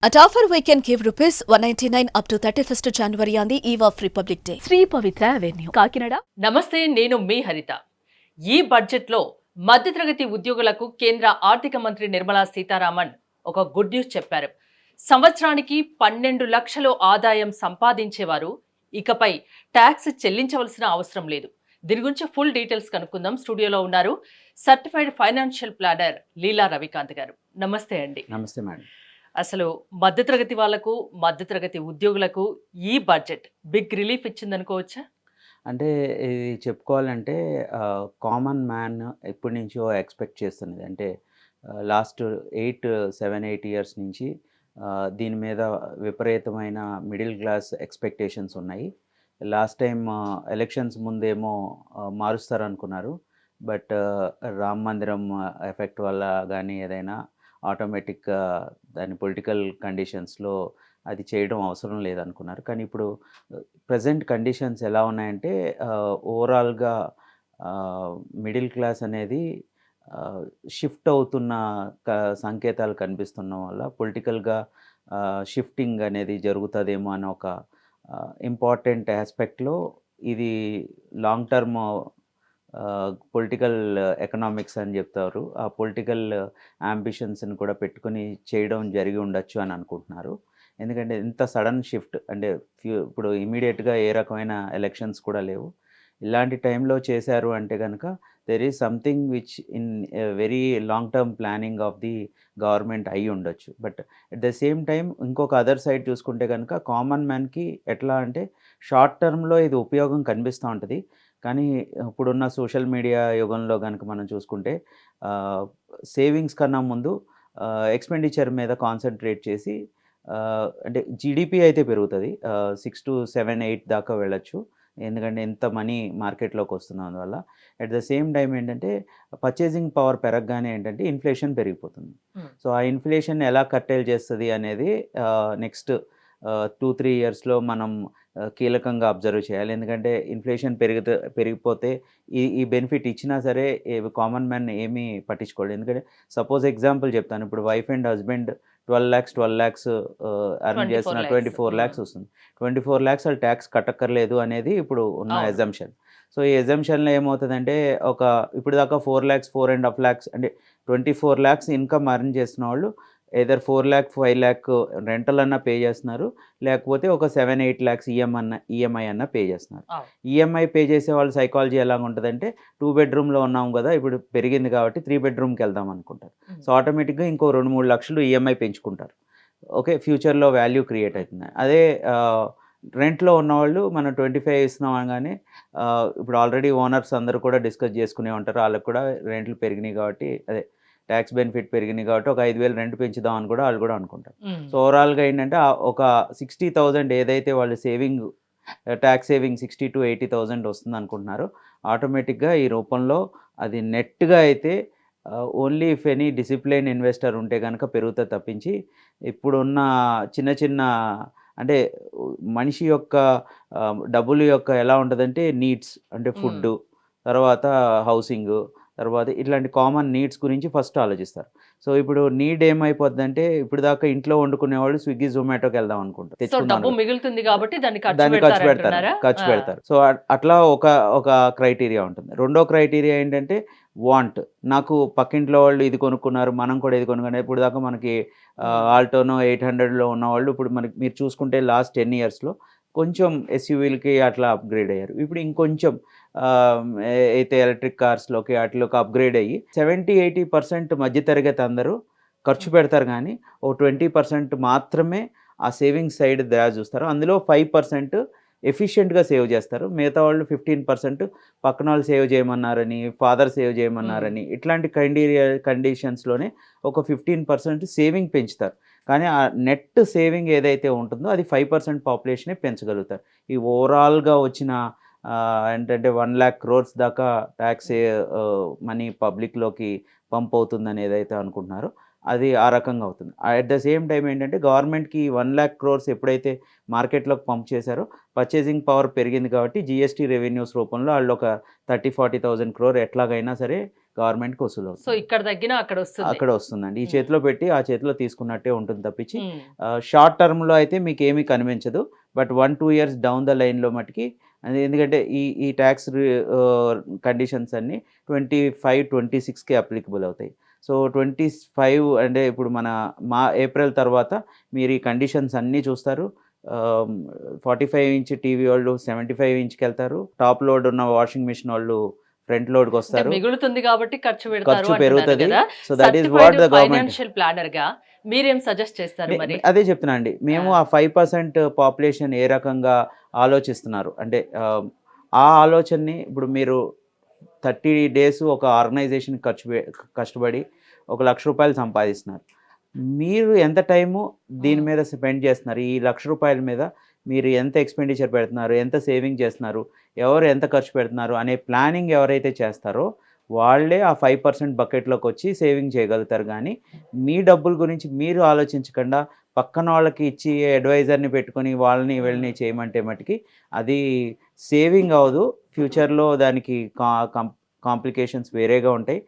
At offer we can give rupees 199 up to 31st January on the eve of Republic Day. Sri Pavitra Avenue, Kakinada. నమస్తే, నేను మీ హరిత. ఈ బడ్జెట్లో మధ్యతరగతి ఉద్యోగులకు కేంద్ర ఆర్థిక మంత్రి నిర్మలా సీతారామన్ ఒక గుడ్ న్యూస్ చెప్పారు. సంవత్సరానికి 12 లక్షలు ఆదాయం సంపాదించేవారు ఇకపై ట్యాక్స్ చెల్లించవలసిన అవసరం లేదు. దీని గురించి ఫుల్ డీటెయిల్స్ కనుక్కుందాం. స్టూడియోలో ఉన్నారు సర్టిఫైడ్ ఫైనాన్షియల్ ప్లానర్ లీలా రవికాంత్ గారు. నమస్తే అండి. నమస్తే మేడం. అసలు మధ్యతరగతి వాళ్లకు, మధ్యతరగతి ఉద్యోగులకు ఈ బడ్జెట్ బిగ్ రిలీఫ్ ఇచ్చిందనుకోవచ్చా? అంటే ఇది చెప్పుకోవాలంటే కామన్ మ్యాన్ ఎప్పటి నుంచో ఎక్స్పెక్ట్ చేస్తున్నది. అంటే లాస్ట్ 7-8 ఇయర్స్ నుంచి దీని మీద విపరీతమైన మిడిల్ క్లాస్ ఎక్స్పెక్టేషన్స్ ఉన్నాయి. లాస్ట్ టైం ఎలక్షన్స్ ముందేమో మారుస్తారు అనుకున్నారు. బట్ రామ్ మందిరం ఎఫెక్ట్ వల్ల కానీ ఏదైనా ఆటోమేటిక్గా దాని పొలిటికల్ కండిషన్స్లో అది చేయడం అవసరం లేదనుకున్నారు. కానీ ఇప్పుడు ప్రజెంట్ కండిషన్స్ ఎలా ఉన్నాయంటే ఓవరాల్గా మిడిల్ క్లాస్ అనేది షిఫ్ట్ అవుతున్న సంకేతాలు కనిపిస్తున్న వల్ల పొలిటికల్గా షిఫ్టింగ్ అనేది జరుగుతుందేమో అని ఒక ఇంపార్టెంట్ ఆస్పెక్ట్లో ఇది లాంగ్ టర్మ్ పొలిటికల్ ఎకనామిక్స్ అని చెప్తారు. ఆ పొలిటికల్ యాంబిషన్స్ని కూడా పెట్టుకొని చేయడం జరిగి ఉండొచ్చు అని అనుకుంటున్నారు. ఎందుకంటే ఇంత సడన్ షిఫ్ట్ అంటే ఇప్పుడు ఇమీడియట్గా ఏ రకమైన ఎలక్షన్స్ కూడా లేవు. ఇలాంటి టైంలో చేశారు అంటే కనుక there is something which in very long term planning of the government అయి ఉండొచ్చు. But at the same time ఇంకొక అదర్ సైడ్ చూసుకుంటే కనుక కామన్ మ్యాన్కి ఎట్లా అంటే షార్ట్ టర్మ్లో ఇది ఉపయోగం కనిపిస్తూ ఉంటుంది. కానీ ఇప్పుడున్న సోషల్ మీడియా యుగంలో కనుక మనం చూసుకుంటే సేవింగ్స్ కన్నా ముందు ఎక్స్పెండిచర్ మీద కాన్సన్ట్రేట్ చేసి అంటే జీడిపి అయితే పెరుగుతుంది, 6 to 7, 8 దాకా వెళ్ళచ్చు. ఎందుకంటే ఎంత మనీ మార్కెట్లోకి వస్తుంది అందువల్ల. అట్ ద సేమ్ టైం ఏంటంటే పర్చేసింగ్ పవర్ పెరగగానే ఏంటంటే ఇన్ఫ్లేషన్ పెరిగిపోతుంది. సో ఆ ఇన్ఫ్లేషన్ ఎలా కట్టేల్ చేస్తుంది అనేది నెక్స్ట్ 2-3 ఇయర్స్లో మనం కీలకంగా అబ్జర్వ్ చేయాలి. ఎందుకంటే ఇన్ఫ్లేషన్ పెరిగిపోతే ఈ బెనిఫిట్ ఇచ్చినా సరే కామన్ మ్యాన్ ఏమీ పట్టించుకోలేదు. ఎందుకంటే సపోజ్ ఎగ్జాంపుల్ చెప్తాను. ఇప్పుడు wife and husband 12 lakhs earn చేస్తున్న 24 lakhs వస్తుంది. 24 lakhs వాళ్ళు ట్యాక్స్ కట్టక్కర్లేదు అనేది ఇప్పుడు ఉన్న ఎజంప్షన్. సో ఈ ఎజంప్షన్లో ఏమవుతుందంటే ఇప్పుడు దాకా 4 lakhs 4.5 lakhs అంటే 24 lakhs ఇన్కమ్ అర్న్ చేస్తున్న వాళ్ళు ఏదర్ 4 lakh 5 lakh రెంటల్ అన్నా పే చేస్తున్నారు, లేకపోతే ఒక 7-8 lakhs ఈఎంఐ అన్నా పే చేస్తున్నారు. ఈఎంఐ పే చేసే వాళ్ళ సైకాలజీ ఎలా ఉంటుందంటే 2 bedroomలో ఉన్నాం కదా, ఇప్పుడు పెరిగింది కాబట్టి 3 bedroomకి వెళ్దాం అనుకుంటారు. సో ఆటోమేటిక్గా ఇంకో 2-3 లక్షలు ఈఎంఐ పెంచుకుంటారు. ఓకే, ఫ్యూచర్లో వాల్యూ క్రియేట్ అవుతుంది. అదే రెంట్లో ఉన్నవాళ్ళు మనం 25 ఇస్తున్నాం అనగానే ఇప్పుడు ఆల్రెడీ ఓనర్స్ అందరూ కూడా డిస్కస్ చేసుకునే ఉంటారు. వాళ్ళకు కూడా రెంట్లు పెరిగినాయి కాబట్టి అదే ట్యాక్స్ బెనిఫిట్ పెరిగినాయి కాబట్టి ఒక 5,000 రెంట్ పెంచుదాం అని కూడా వాళ్ళు కూడా అనుకుంటారు. సో ఓవరాల్గా ఏంటంటే ఒక 60,000 ఏదైతే వాళ్ళు సేవింగ్ ట్యాక్స్ సేవింగ్ 60,000 to 80,000 వస్తుంది అనుకుంటున్నారు. ఆటోమేటిక్గా ఈ రూపంలో అది నెట్గా అయితే only if any discipline investor ఉంటే కనుక పెరుగుతుంది తప్పించి ఇప్పుడున్న చిన్న చిన్న అంటే మనిషి యొక్క డబ్బులు యొక్క ఎలా ఉంటుందంటే నీడ్స్ అంటే ఫుడ్, తర్వాత హౌసింగ్, తర్వాత ఇట్లాంటి కామన్ నీడ్స్ గురించి ఫస్ట్ ఆలోచిస్తారు. సో ఇప్పుడు నీడ్ ఏమైపోద్దంటే ఇప్పుడు దాకా ఇంట్లో వండుకునే వాళ్ళు స్విగ్గీ జొమాటోకి వెళ్దాం అనుకుంటారు, దాన్ని ఖర్చు పెడతారు. సో అట్లా ఒక క్రైటీరియా ఉంటుంది. రెండో క్రైటీరియా ఏంటంటే వాంట్. నాకు పక్కింట్లో వాళ్ళు ఇది కొనుక్కున్నారు, మనం కూడా ఇది కొనుక్కున్నాం. ఇప్పుడు దాకా మనకి ఆల్టోనో 800లో ఉన్నవాళ్ళు ఇప్పుడు మనకి మీరు చూసుకుంటే లాస్ట్ 10 yearsలో కొంచెం ఎస్యూవీలకి అట్లా అప్గ్రేడ్ అయ్యారు. ఇప్పుడు ఇంకొంచెం అయితే ఎలక్ట్రిక్ కార్స్లోకి అట్లోకి అప్గ్రేడ్ అయ్యి 70-80% మధ్యతరగతి అందరూ ఖర్చు పెడతారు. కానీ ఓ 20% మాత్రమే ఆ సేవింగ్స్ సైడ్ చూస్తారు. అందులో 5% ఎఫిషియెంట్గా సేవ్ చేస్తారు. మిగతా వాళ్ళు 15% పక్కన వాళ్ళు సేవ్ చేయమన్నారని, ఫాదర్ సేవ్ చేయమన్నారని ఇట్లాంటి కండిషన్స్లోనే ఒక 15% సేవింగ్ పెంచుతారు. కానీ ఆ నెట్ సేవింగ్ ఏదైతే ఉంటుందో అది 5% పాపులేషనే పెంచగలుగుతారు. ఈ ఓవరాల్గా వచ్చిన ఏంటంటే 1 lakh crores దాకా ట్యాక్స్ మనీ పబ్లిక్లోకి పంప్ అవుతుందని ఏదైతే అనుకుంటున్నారో అది ఆ రకంగా అవుతుంది. అట్ ద సేమ్ టైం ఏంటంటే గవర్నమెంట్కి 1 lakh crores ఎప్పుడైతే మార్కెట్లోకి పంప్ చేశారో పర్చేసింగ్ పవర్ పెరిగింది కాబట్టి జీఎస్టీ రెవెన్యూస్ రూపంలో వాళ్ళు ఒక 30-40,000 crore ఎట్లాగైనా సరే గవర్నమెంట్కి వసూలు సో అవుతుంది. ఇక్కడ తగ్గినా అక్కడ వస్తుంది. అక్కడ వస్తుందండి. ఈ మ్మ్. చేతిలో పెట్టి ఆ చేతిలో తీసుకున్నట్టే ఉంటుంది తప్పించి మ్మ్. షార్ట్ టర్మ్‌లో అయితే మీకేమీ కనిపించదు. బట్ 1, 2 ఇయర్స్ డౌన్ ద లైన్‌లో మటికి అది ఎందుకంటే ఈ టాక్స్ కండిషన్స్ అన్నీ 25, 26కే అప్లికబుల్ అవుతాయి. సో 25 అంటే ఇప్పుడు ఏప్రిల్ తర్వాత మీరు ఈ కండిషన్స్ అన్నీ చూస్తారు. 45 ఇంచ్ టీవీ వాళ్ళు 75 ఇంచ్‌కెళ్తారు. టాప్ లోడ్ ఉన్న వాషింగ్ మిషన్ వాళ్ళు ఫ్రంట్ లోడ్‌కి అంటే వస్తారు. మిగులుతుంది కాబట్టి ఖర్చు పెడతారు ఖర్చు అంటున్నారు పెరుగుతది. కదా. So that is certified what the government financial planner గా మీరేం సజెస్ట్ చేస్తారు మరి? అదే చెప్తున్నా అండి. మేము ఆ 5% పాపులేషన్ ఏ రకంగా ఆలోచిస్తున్నారు అంటే ఆ ఆలోచనని ఇప్పుడు మీరు 30 డేస్ ఒక ఆర్గనైజేషన్ కష్టపడి ఒక ₹1,00,000 సంపాదిస్తున్నారు. మీరు ఎంత టైము దీని మీద స్పెండ్ చేస్తున్నారు? ఈ ₹1,00,000 మీద మీరు ఎంత ఎక్స్‌పెండిచర్ పెడుతున్నారు? ఎంత సేవింగ్ చేస్తున్నారు? ఎవరు ఎంత ఖర్చు పెడుతున్నారు? అనే ప్లానింగ్ ఎవరైతే చేస్తారో వాళ్ళే ఆ 5% బకెట్‌లోకి వచ్చి సేవింగ్ చేయగలుగుతారు గానీ, మీ డబ్బుల గురించి మీరు ఆలోచించకుండా పక్కన వాళ్ళకి ఇచ్చి అడ్వైజర్‌ని పెట్టుకొని వాళ్ళని వీళ్ళని చేయమంటే మటికి అది సేవింగ్ అవ్వదు. ఫ్యూచర్‌లో దానికి కాంప్లికేషన్స్ వేరేగా ఉంటాయి.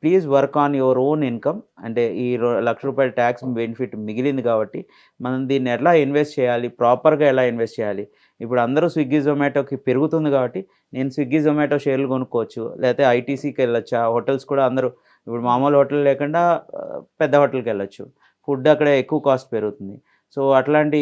Please work on your own income. అంటే ఈ ₹1,00,000 ట్యాక్స్ బెనిఫిట్ మిగిలింది కాబట్టి, మనం దీన్ని ఎలా ఇన్వెస్ట్ చేయాలి? ప్రాపర్‌గా ఎలా ఇన్వెస్ట్ చేయాలి? ఇప్పుడు అందరూ స్విగ్గీ, జొమాటోకి పెరుగుతుంది కాబట్టి, నేను స్విగ్గీ, జొమాటో షేర్లు కొనుక్కోవచ్చు. లేకపోతే ఐటీసీకి వెళ్ళొచ్చా? హోటల్స్ కూడా అందరూ ఇప్పుడు మామూలు హోటల్ లేకుండా పెద్ద హోటల్‌కి వెళ్ళొచ్చు. ఫుడ్ అక్కడ ఎక్కువ కాస్ట్ పెరుగుతుంది. సో, అట్లాంటి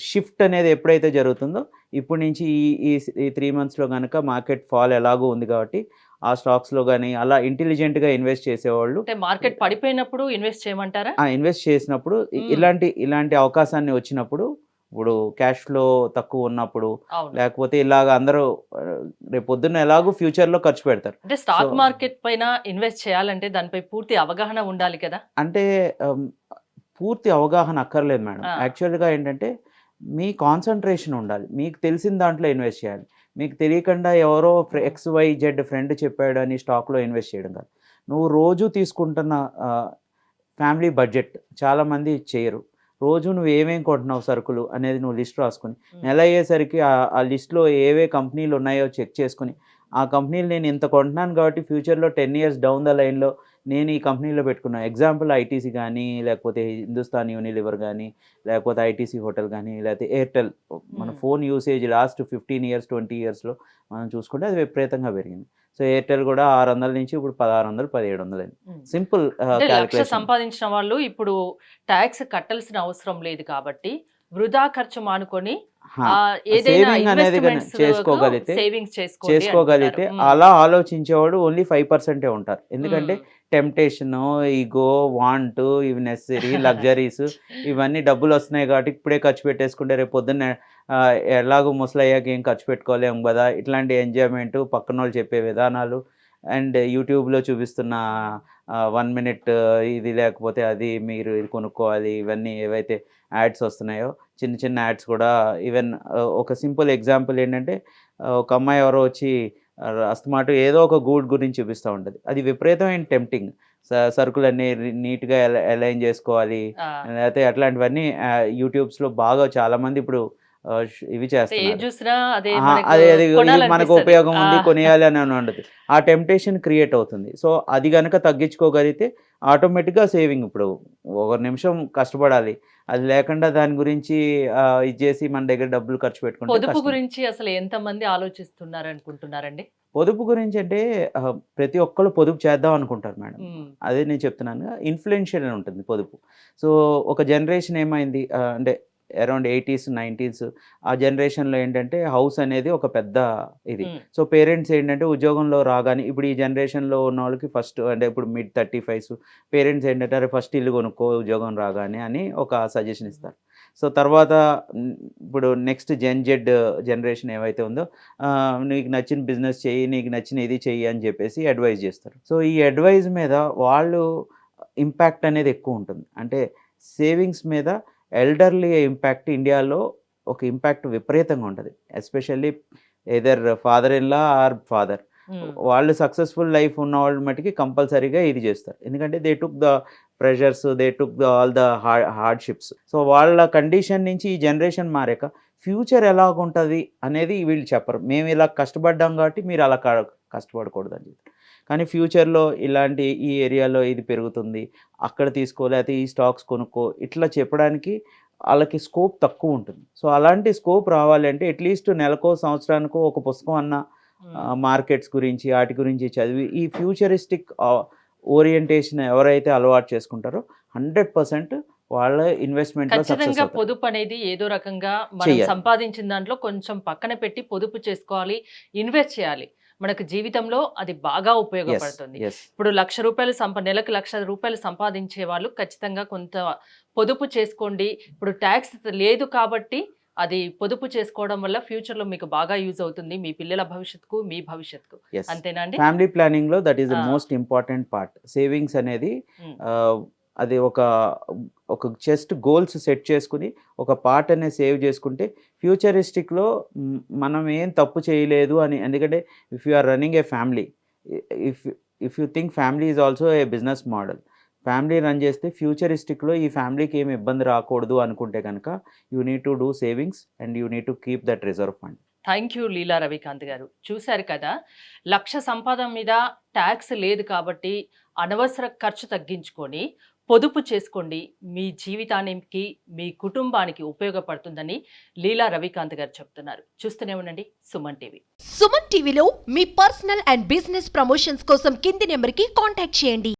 షిఫ్ట్ అనేది ఎప్పుడైతే జరుగుతుందో, ఇప్పటి నుంచి ఈ 3 మంత్స్‌లో గనక మార్కెట్ ఫాల్ ఎలాగో ఉంది కాబట్టి, ఆ స్టాక్స్‌లో గాని అలా ఇంటెలిజెంట్‌గా ఇన్వెస్ట్ చేసేవాళ్ళు అంటే మార్కెట్ పడిపోయినప్పుడు ఇన్వెస్ట్ చేయమంటారా? ఇన్వెస్ట్ చేసినప్పుడు మ్మ్. ఇలాంటి అవకాశాన్ని వచ్చినప్పుడు, ఇప్పుడు క్యాష్ ఫ్లో తక్కువ ఉన్నప్పుడు, అవును. లేకపోతే ఇలాగ అందరూ రేపొద్దున్న ఎలాగో ఫ్యూచర్‌లో ఖర్చు పెడతారు. అంటే స్టాక్ సో మార్కెట్ పైన ఇన్వెస్ట్ చేయాలంటే దానిపై పూర్తి అవగాహన ఉండాలి కదా. అంటే పూర్తి అవగాహన అక్కర్లేదు మేడం. ఆ. యాక్చువల్‌గా ఏంటంటే, మీ కాన్సంట్రేషన్ ఉండాలి. మీకు తెలిసిన దాంట్లో ఇన్వెస్ట్ చేయాలి. మీకు తెలియకుండా ఎవరో ఎక్స్‌వై-జెడ్ ఫ్రెండ్ చెప్పాడని స్టాక్‌లో ఇన్వెస్ట్ చేయడం కాదు. నువ్వు రోజు తీసుకుంటున్న ఫ్యామిలీ బడ్జెట్ చాలామంది చేయరు. రోజు నువ్వు ఏమేం కొంటున్నావు సరుకులు అనేది నువ్వు లిస్ట్ రాసుకొని, నెల అయ్యేసరికి ఆ లిస్ట్‌లో ఏవే కంపెనీలు ఉన్నాయో చెక్ చేసుకొని, ఆ కంపెనీలు నేను ఇంత కొంటున్నాను కాబట్టి ఫ్యూచర్‌లో 10 ఇయర్స్ డౌన్ ద లైన్‌లో నేను ఈ కంపెనీలో పెట్టుకున్నా. ఎగ్జాంపుల్ ఐటీసీ గానీ, లేకపోతే హిందుస్థాన్ యూనిలివర్ గానీ, లేకపోతే ఐటీసీ హోటల్ గానీ, లేకపోతే ఎయిర్టెల్. మన ఫోన్ యూసేజ్ లాస్ట్ 15 ఇయర్స్, 20 ఇయర్స్‌లో మనం చూసుకుంటే అది విపరీతంగా పెరిగింది. సో, ఎయిర్టెల్ కూడా 600 నుంచి ఇప్పుడు 1600, 1700 అయింది. సింపుల్ అంటే 1,00,000 క్యాలిక్యులేషన్. సంపాదించిన వాళ్ళు ఇప్పుడు ట్యాక్స్ కట్టాల్సిన అవసరం లేదు కాబట్టి వృధా ఖర్చు మానుకొని ఏదైనా సేవింగ్ అనేది ఇన్వెస్ట్మెంట్స్ సేవింగ్స్ చేసుకోగలిగితే అలా ఆలోచించేవాడు ఓన్లీ 5% ఉంటారు. ఎందుకంటే టెంప్టేషను, ఈగో, వాంటు, ఇవి నెసెసరీ లగ్జరీస్ ఇవన్నీ డబ్బులు వస్తున్నాయి కాబట్టి ఇప్పుడే ఖర్చు పెట్టేసుకుంటే రేపు పొద్దున్నే ఎలాగో ముసలయ్యాక ఏం ఖర్చు పెట్టుకోలేము కదా! ఇట్లాంటి ఎంజాయ్‌మెంటు, పక్కనోళ్ళు చెప్పే విధానాలు అండ్ యూట్యూబ్‌లో చూపిస్తున్న 1 మినిట్ ఇది లేకపోతే అది మీరు ఇది కొనుక్కోవాలి ఇవన్నీ ఏవైతే యాడ్స్ వస్తున్నాయో చిన్న చిన్న యాడ్స్ కూడా ఈవెన్ ఒక సింపుల్ ఎగ్జాంపుల్ ఏంటంటే ఒక అమ్మాయి ఎవరో వచ్చి అస్తమాటు ఏదో ఒక గూడ్ గురించి చూపిస్తూ ఉంటుంది. అది విపరీతమైన టెంప్టింగ్. సరుకులన్నీ నీట్‌గా అలైన్ చేసుకోవాలి. లేకపోతే అట్లాంటివన్నీ యూట్యూబ్స్‌లో బాగా చాలామంది ఇప్పుడు ఇవి ఏది చేస్తున్నారు. చూసినా అదే అది ఇది మనకు కొనాలనిపిస్తది. ఉపయోగం ఉంది కొనేయాలి అని ఉండదు. ఆ టెంప్టేషన్ క్రియేట్ అవుతుంది. సో, అది గనక తగ్గించుకోగలిగితే ఆటోమేటిక్‌గా సేవింగ్ ఇప్పుడు ఒక నిమిషం కష్టపడాలి. అది లేకుండా దాని గురించి ఇది చేసి మన దగ్గర డబ్బులు ఖర్చు పెట్టుకుంటే పొదుపు కష్టం. గురించి అసలు ఎంతమంది ఆలోచిస్తున్నారు అనుకుంటున్నారండి? పొదుపు గురించి అంటే ప్రతి ఒక్కళ్ళు పొదుపు చేద్దాం అనుకుంటారు మేడం. ఉమ్. అదే నేను చెప్తున్నాను. ఇన్‌ఫ్లుయెన్షియల్ ఉంటుంది పొదుపు. సో, ఒక జనరేషన్ ఏమైంది అంటే అరౌండ్ 80స్, 90స్ ఆ జనరేషన్‌లో ఏంటంటే హౌస్ అనేది ఒక పెద్ద ఇది. ఉమ్. సో, పేరెంట్స్ ఏంటంటే ఉద్యోగంలో రాగానే ఇప్పుడు ఈ జనరేషన్‌లో ఉన్నోళ్ళకి ఫస్ట్ అంటే ఇప్పుడు మిడ్ 35స్ పేరెంట్స్ ఏంటంటే అరే ఫస్ట్ ఇల్లు కొనుక్కో ఉద్యోగం రాగానే అని ఒక సజెషన్ ఇస్తారు. సో, తర్వాత ఇప్పుడు నెక్స్ట్ జెడ్ జనరేషన్ ఏవైతే ఉందో నీకు నచ్చిన బిజినెస్ చెయ్యి, నీకు నచ్చిన ఇది చెయ్యి అని చెప్పేసి అడ్వైజ్ చేస్తారు. సో, ఈ అడ్వైజ్ మీద వాళ్ళు ఇంపాక్ట్ అనేది ఎక్కువ ఉంటుంది. అంటే సేవింగ్స్ మీద ఎల్డర్లీ ఇంపాక్ట్ ఇండియాలో ఒక ఇంపాక్ట్ విపరీతంగా ఉంటది. Especially either father in law or father. Um. వాళ్ళు సక్సెస్‌ఫుల్ లైఫ్ ఉన్నవాళ్ళు మటికి కంపల్సరీగా ఇది చేస్తారు. ఎందుకంటే they took the pressures, they took all the hardships. So, వాళ్ళ కండిషన్ నుంచి ఈ జనరేషన్ మారాక ఫ్యూచర్ ఎలాగుంటది అనేది వీళ్ళు చెప్పరు. మేము ఇలా కష్టపడ్డాం కాబట్టి మీరు అలా కష్టపడకూడదని చెప్తారు. కానీ ఫ్యూచర్లో ఇలాంటి ఈ ఏరియాలో ఇది పెరుగుతుంది, అక్కడ తీసుకో లేకపోతే ఈ స్టాక్స్ కొనుక్కో ఇట్లా చెప్పడానికి వాళ్ళకి స్కోప్ తక్కువ ఉంటుంది. సో అలాంటి స్కోప్ రావాలి అంటే అట్లీస్ట్ నెలకో సంవత్సరానికో ఒక పుస్తకం అన్న మార్కెట్స్ గురించి వాటి గురించి చదివి ఈ ఫ్యూచరిస్టిక్ ఓరియంటేషన్ ఎవరైతే అలవాటు చేసుకుంటారో 100% వాళ్ళ ఇన్వెస్ట్మెంట్లో సక్సెస్ ఖచ్చితంగా అవుతారు. పొదుపు అనేది ఏదో రకంగా మనం చెయ్యాలి. సంపాదించిన దాంట్లో కొంచెం పక్కన పెట్టి పొదుపు చేసుకోవాలి, ఇన్వెస్ట్ చేయాలి. మనకు జీవితంలో అది బాగా ఉపయోగపడుతుంది. ఎస్ ఇప్పుడు నెలకు ₹1,00,000 సంపాదించే వాళ్ళు ఖచ్చితంగా కొంత పొదుపు చేసుకోండి. ఇప్పుడు ట్యాక్స్ లేదు కాబట్టి అది పొదుపు చేసుకోవడం వల్ల ఫ్యూచర్ లో మీకు బాగా యూజ్ అవుతుంది, మీ పిల్లల భవిష్యత్తుకు, మీ భవిష్యత్తుకు. ఎస్ అంతేనా అండి? ఫ్యామిలీ ప్లానింగ్లో దట్ ఈస్ ద ఆ. Most important part. సేవింగ్స్ అనేది ఉమ్. అది ఒక జస్ట్ గోల్స్ సెట్ చేసుకుని ఒక పార్ట్ అనేది సేవ్ చేసుకుంటే ఫ్యూచరిస్టిక్లో మనం ఏం తప్పు చేయలేదు అని. ఎందుకంటే if you are running a family, if you think family is also a business model, family run చేస్తే ఫ్యూచరిస్టిక్లో ఈ ఫ్యామిలీకి ఏమి ఇబ్బంది రాకూడదు అనుకుంటే కనుక you need to do savings and you need to keep that reserve fund. Thank you Leela Ravikanth garu. చూశారు కదా, 1,00,000 సంపాదన మీద ట్యాక్స్ లేదు కాబట్టి అనవసర ఖర్చు తగ్గించుకొని పొదుపు చేసుకోండి, మీ జీవితానికి, మీ కుటుంబానికి ఉపయోగపడుతుందని లీలా రవికాంత్ గారు చెప్తున్నారు. చూస్తూనే ఉండండి సుమన్ టీవీ. సుమన్ టీవీలో మీ పర్సనల్ అండ్ బిజినెస్ ప్రమోషన్స్ కోసం కింది నెంబర్కి కాంటాక్ట్ చేయండి.